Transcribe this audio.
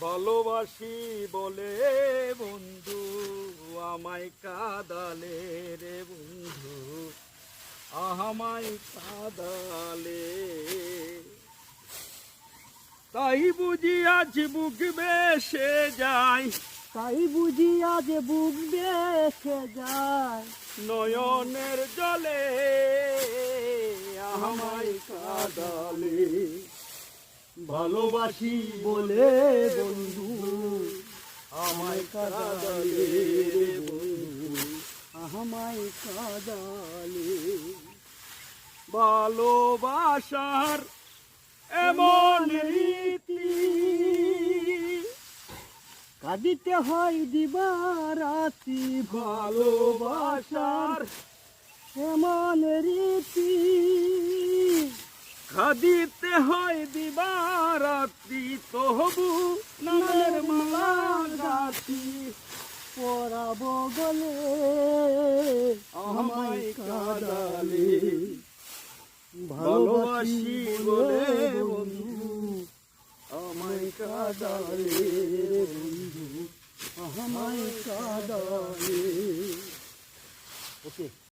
ভালোবাসি বলে বন্ধু আমায় কাঁদালে রে বন্ধু আমায় কাঁদালে। তাই বুঝি আজ বুক বেসে যায়, তাই বুঝি আজ বুক বেসে যায়, নয়নের জলে আমায় কাঁদালে। ভালোবাসি বলে বন্ধু আমায় কাঁদালে রে বন্ধু আমায় কাঁদালে। ভালোবাসার এমন রীতি, কাঁদিতে হয় দিবারাতি। ভালোবাসার এমন রীতি, কাঁদিতে হয় দিবারাতি, তবু নামের মালা গাঁথি পরাবো গলে আমায় কাঁদালে। ভালোবাসি বলে বন্ধু আমায় কাঁদালে রে বন্ধু আমায় কাঁদালে। ওকে।